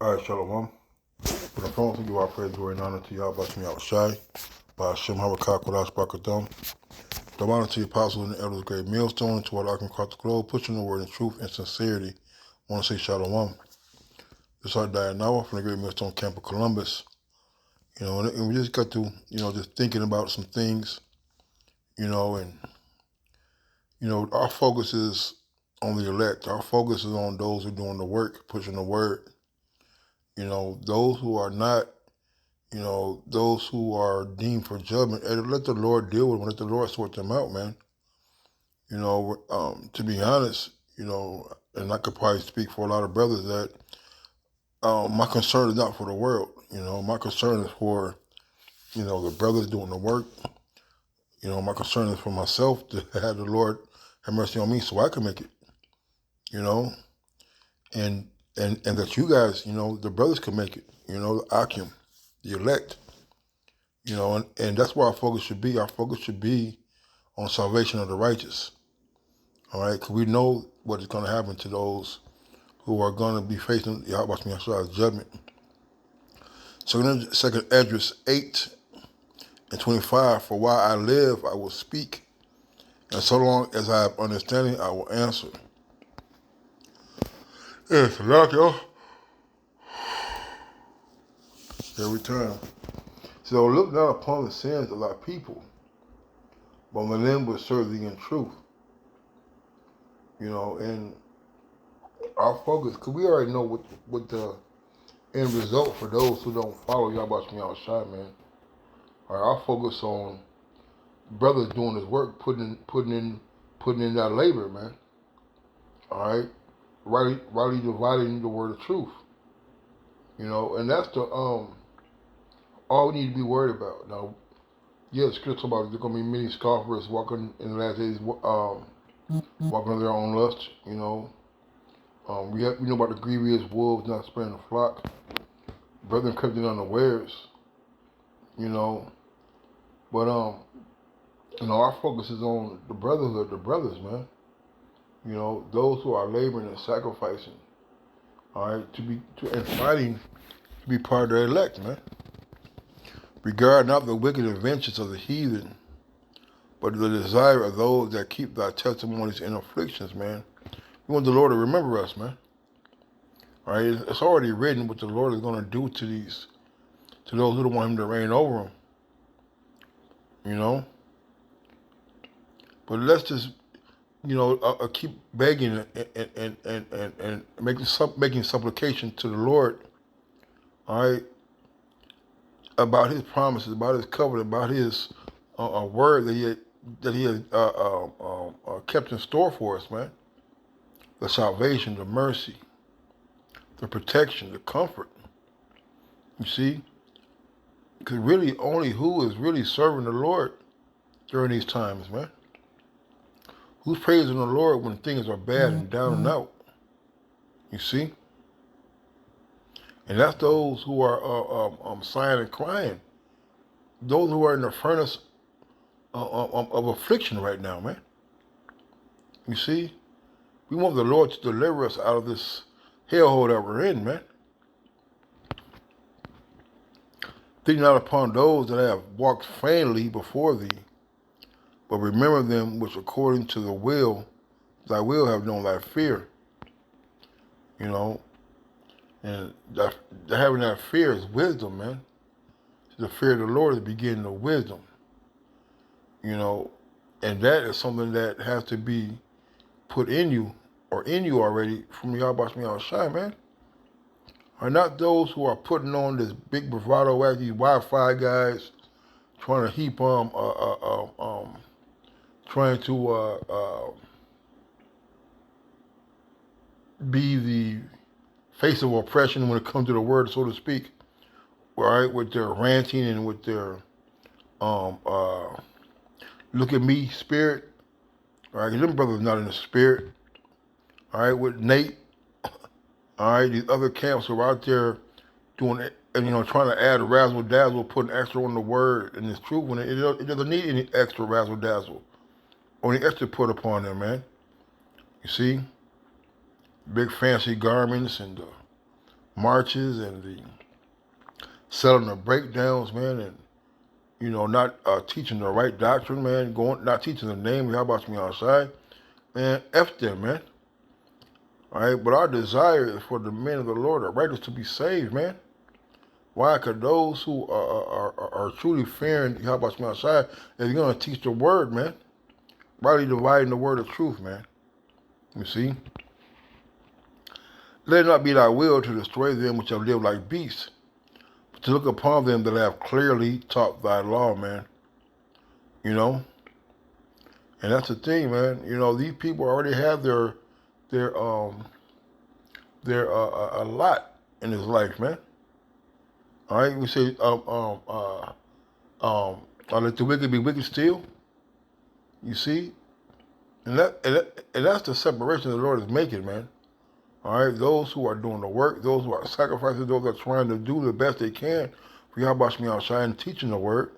All right, Shalom. For the phone, to give our praise, glory, and honor to y'all, Bashmi Shai, by Hashem Harakak, Kodash Barakatham. The honor to the apostles and the elders, great millstone, and to all that across the globe, pushing the word in truth and sincerity. I want to say Shalom. This is our Dianawa from the great millstone camp of Columbus. And we just got to, just thinking about some things, our focus is on the elect. Our focus is on those who are doing the work, pushing the word. Those who are not, those who are deemed for judgment, and let the Lord deal with them, let the Lord sort them out, man. To be honest, and I could probably speak for a lot of brothers that my concern is not for the world. My concern is for, the brothers doing the work. My concern is for myself to have the Lord have mercy on me so I can make it, and that you guys, the brothers can make it, the Akim, the elect, and that's where our focus should be. Our focus should be on salvation of the righteous. All right, because we know what is going to happen to those who are going to be facing Yahweh's judgment. So in 2 Esdras 8:25, for while I live, I will speak, and so long as I have understanding, I will answer. Yes, like y'all. Every time. So look not upon the sins of thy people, but on them will serve thee in truth. And our focus, because we already know what the end result for those who don't follow Yahweh Shai, man. All right, our focus on brothers doing his work, putting in that labor, man. All right, rightly dividing the word of truth. And that's the all we need to be worried about. Now, yeah, the scripture about there's gonna be many scoffers walking in the last days, walking on their own lust. We know about the grievous wolves not sparing the flock. Brethren crept in unawares. You know, but our focus is on the brotherhood, the brothers, man. Those who are laboring and sacrificing, all right, and fighting to be part of the elect, man. Regard not the wicked inventions of the heathen, but the desire of those that keep thy testimonies and afflictions, man. We want the Lord to remember us, man. All right, it's already written what the Lord is going to do to those who don't want Him to reign over them. But let's just keep begging and making supplication to the Lord, all right, about His promises, about His covenant, about His word that He has kept in store for us, man. The salvation, the mercy, the protection, the comfort. You see, because really, only who is really serving the Lord during these times, man. Who's praising the Lord when things are bad and down and out? You see. And that's those who are sighing and crying. Those who are in the furnace of affliction right now, man. You see? We want the Lord to deliver us out of this hellhole that we're in, man. Think not upon those that have walked faintly before thee, but remember them which according to thy will have known thy fear. And having that fear is wisdom, man. The fear of the Lord is the beginning of wisdom. And that is something that has to be put in you or in you already from Yahweh Shai, man. Are not those who are putting on this big bravado act, these Wi-Fi guys, trying to heap trying to be the face of oppression when it comes to the word, so to speak. All right, with their ranting and with their look at me spirit. All right, them brothers not in the spirit. All right, with Nate. All right, these other camps are out there doing it, and trying to add razzle dazzle, putting extra on the word and it's truth when it doesn't need any extra razzle dazzle or any extra put upon them, man. You see, big fancy garments and marches and the selling the breakdowns, man, and not teaching the right doctrine, man, not teaching the name of Yahweh outside, man, F them, man. All right, but our desire is for the men of the Lord, the righteous, to be saved, man. Why? Because those who are truly fearing Yahweh outside is going to teach the word, man. Rightly dividing the word of truth, man. You see? Let it not be thy will to destroy them which have lived like beasts, but to look upon them that have clearly taught thy law, man. You know? And that's the thing, man. These people already have their a lot in his life, man. All right, we say let the wicked be wicked still. You see, and that's the separation the Lord is making, man. All right, those who are doing the work, those who are sacrificing, those who are trying to do the best they can for Yahweh outside and teaching the word.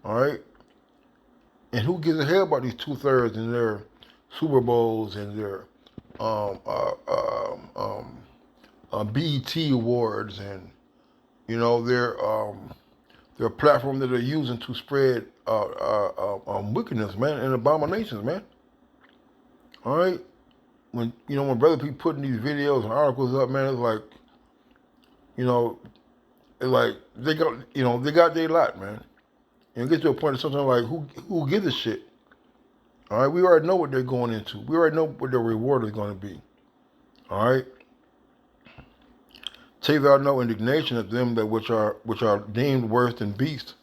All right, and who gives a hell about these 2/3 in their Super Bowls and their BET awards and their platform that they're using to spread wickedness, man, and abominations, man. All right, when brother people putting these videos and articles up, man, it's like, they got their lot, man. And it gets to a point of something like who gives a shit? All right, we already know what they're going into. We already know what their reward is going to be. All right. Take thou no indignation at them that which are deemed worse than beasts,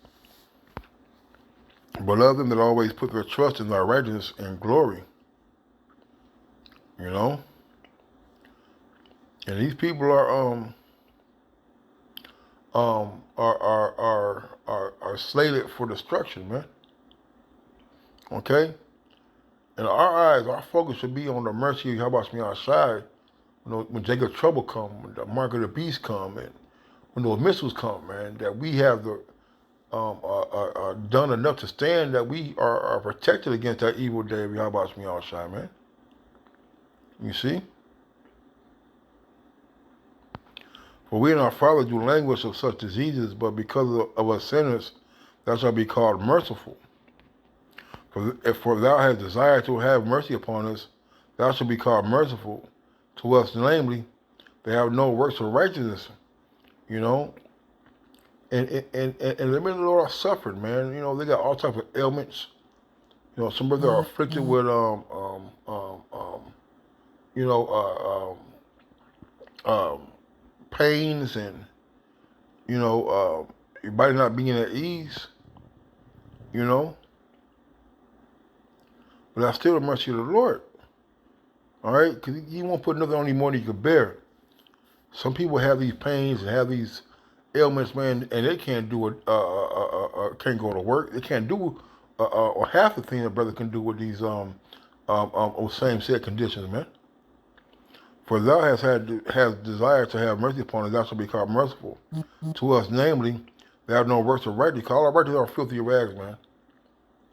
but love them that always put their trust in thy righteousness and glory. And these people are slated for destruction, man. Okay? In our eyes, our focus should be on the mercy of Yahweh outside. When Jacob's trouble come, when the mark of the beast come, and when those missiles come, man, that we have done enough to stand, that we are protected against that evil day of Yahweh outside, man. You see? For we and our fathers do languish of such diseases, but because of us sinners, thou shalt be called merciful. For thou hast desired to have mercy upon us, thou shalt be called merciful to us, namely, they have no works of righteousness, and the men of the Lord are suffering, man. They got all types of ailments. Some brothers are afflicted with pains and your body not being at ease, but that's still the mercy of the Lord. All right, because He won't put nothing on you more than you can bear. Some people have these pains and have these ailments, man, and they can't do it. Can't go to work. They can't do or half the thing a brother can do with these same set conditions, man. For thou hast desired to have mercy upon us, thou shalt be called merciful to us, namely, they have no works of righteousness. All our righteousness are filthy rags, man.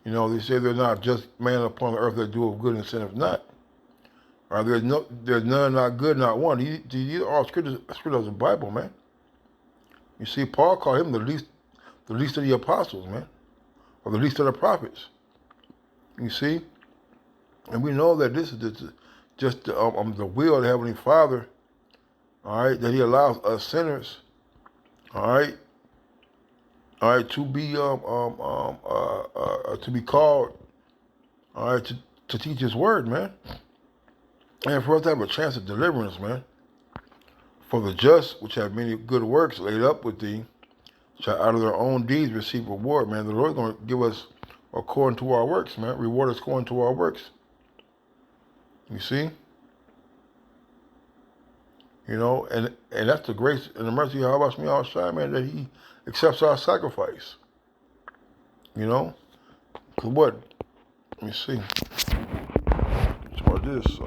They say there's not just man upon the earth that doeth good and sinneth not. Or there's none not good, not one. These are all scriptures of the Bible, man. You see, Paul called him the least of the apostles, man, or the least of the prophets. You see, and we know that this is just the will of the Heavenly Father. All right, that He allows us sinners, all right, to be called, all right, to teach His word, man, and for us to have a chance of deliverance, man. For the just, which have many good works laid up with thee, shall out of their own deeds receive reward, man. The Lord's going to give us according to our works, man. Reward us according to our works. You see? And that's the grace and the mercy of Yahweh outside, man, that He accepts our sacrifice. Because what? Let me see. It's about this.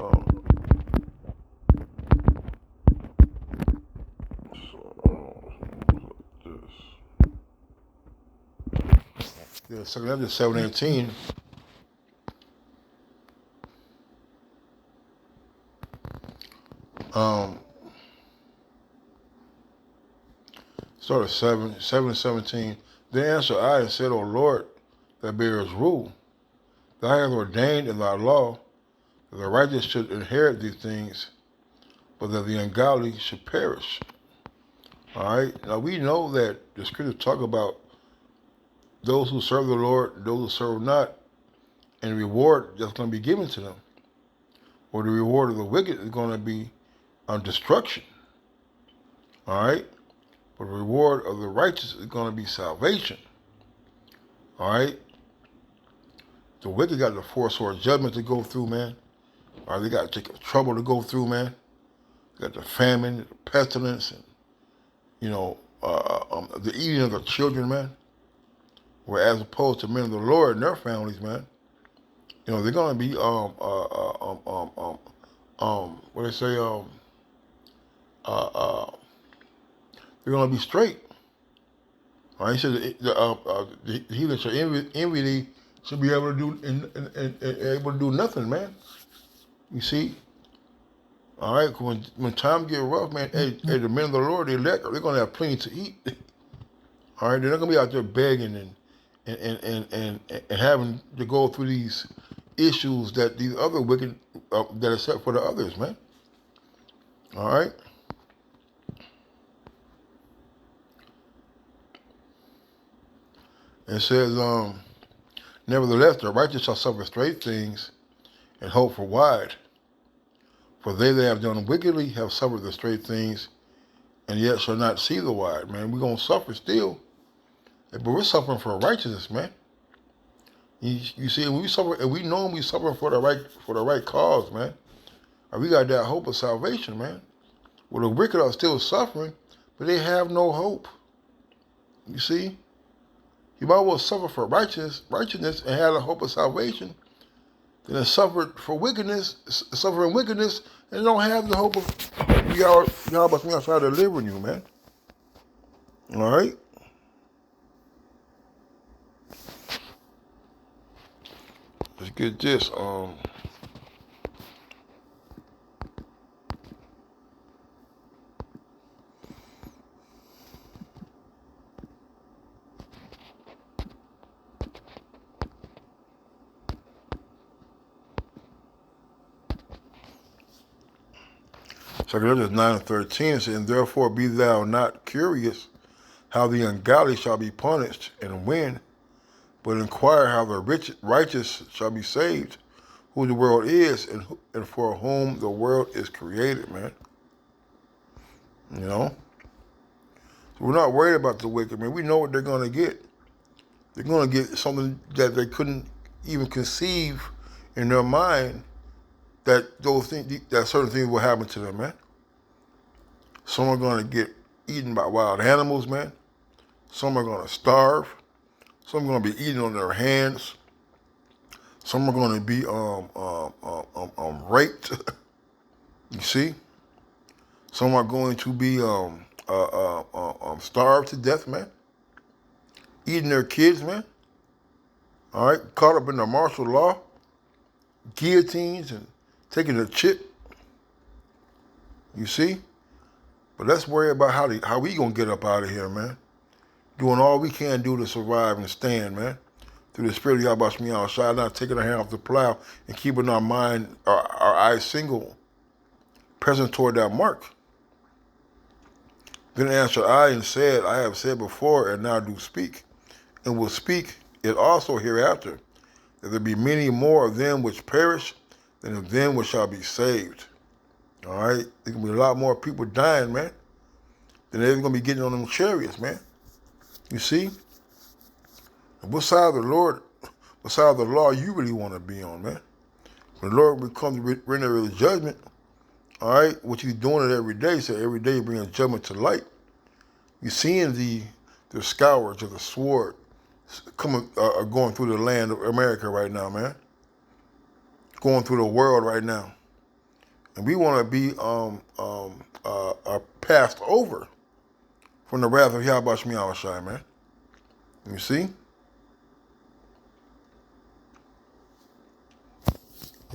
Yeah, 2 Corinthians 7:18. Start at 7:17. Then answered I and said, O Lord, that bearest rule, thou hast ordained in thy law that the righteous should inherit these things, but that the ungodly should perish. All right. Now we know that the scriptures talk about those who serve the Lord, those who serve not, and the reward that's going to be given to them, or the reward of the wicked is going to be destruction. All right. But the reward of the righteous is going to be salvation. All right. The wicked got the four sword judgment to go through, man. All right. They got to take trouble to go through, man. They got the famine, the pestilence, and the eating of the children, man. Whereas opposed to men of the Lord and their families, man, they're gonna be what they say uh, uh, they're gonna be straight. All right, he said the heathen shall envy thee, should be able to do and able to do nothing, man. You see. All right, when time get rough, man, hey, the men of the Lord, the elect, they're gonna have plenty to eat. All right, they're not gonna be out there begging and having to go through these issues that these other wicked that are set for the others, man. All right. It says, nevertheless, the righteous shall suffer straight things and hope for wide. For they that have done wickedly have suffered the straight things and yet shall not see the wide, man. We're going to suffer still, but we're suffering for righteousness, man. You see, we suffer, and we know we suffer for the right cause, man. And we got that hope of salvation, man. Well, the wicked are still suffering, but they have no hope. You see, you might well suffer for righteousness, and have the hope of salvation, than to suffer for suffering wickedness, and don't have the hope of y'all must be outside delivering you, man. All right. Let's get this. 2 Corinthians 9:13 says, and therefore be thou not curious how the ungodly shall be punished and when, but inquire how the righteous shall be saved, who the world is and for whom the world is created, man. You know? So we're not worried about the wicked, man. We know what they're going to get. They're going to get something that they couldn't even conceive in their mind that certain things will happen to them, man. Some are going to get eaten by wild animals, man. Some are going to starve. Some are going to be eaten on their hands. Some are going to be raped. You see? Some are going to be starved to death, man. Eating their kids, man. All right, caught up in the martial law, guillotines, and taking a chip. You see? But let's worry about how we gonna get up out of here, man. Doing all we can do to survive and stand, man. Through the spirit of Yahweh Shemiah Shai, not taking our hand off the plow and keeping our mind, our eyes single, present toward that mark. Then answered I and said, I have said before and now do speak, and will speak it also hereafter, that there be many more of them which perish than of them which shall be saved. All right? There's going to be a lot more people dying, man, than they're going to be getting on them chariots, man. You see? And what side of the Lord, what side of the law you really want to be on, man? When the Lord will come to render his judgment, all right, what he's doing it every day, so every day bringing judgment to light. You're seeing the scourge of the sword going through the land of America right now, man. Going through the world right now. And we want to be passed over from the wrath of Yahweh Shemiah Shai, man. You see?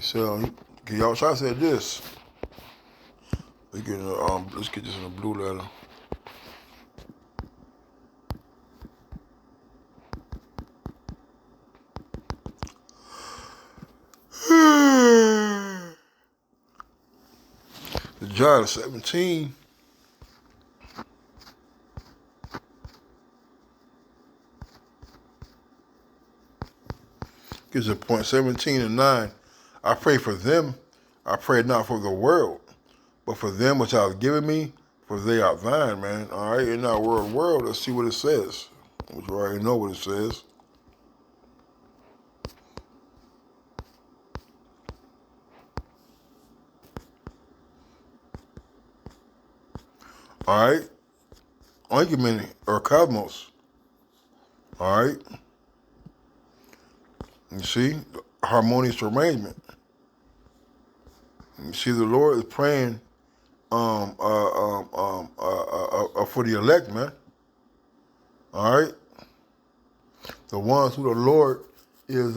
So Yahweh said this. Let's get this in a blue letter. John 17 gives a point 17 and 9. I pray for them. I pray not for the world, but for them which thou hast given me, for they are thine, man. All right, in that world, let's see what it says. Which you already know what it says. All right, ointment or cosmos. All right, you see, harmonious arrangement. You see, the Lord is praying for the elect, man. All right, the ones who the Lord is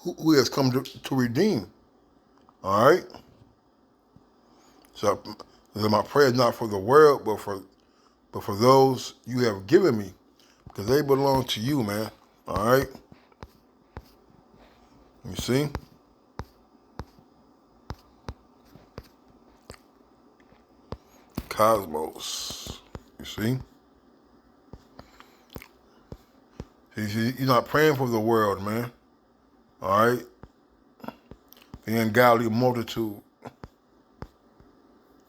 who has come to redeem. All right. So my prayer is not for the world, but for those you have given me, because they belong to you, man. All right. You see. Cosmos. You see. You're not praying for the world, man. All right. The ungodly multitude.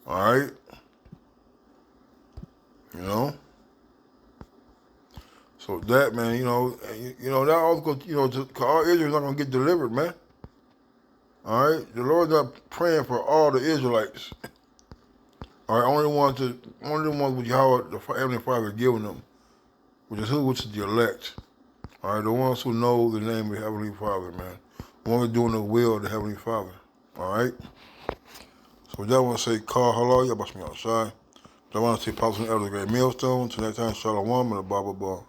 All right. You know. So that, man, that all goes, all Israel's not gonna get delivered, man. All right. The Lord's not praying for all the Israelites. All right. Only the ones which Yahweh, the Heavenly Father, giving them, which is the elect. All right. The ones who know the name of the Heavenly Father, man. The ones doing the will of the Heavenly Father. All right. So with that, I want to say, call hello, y'all about me outside. I want to say, Apostle Elder Great Millstone. Till next time, Shalom and a Bible Ball.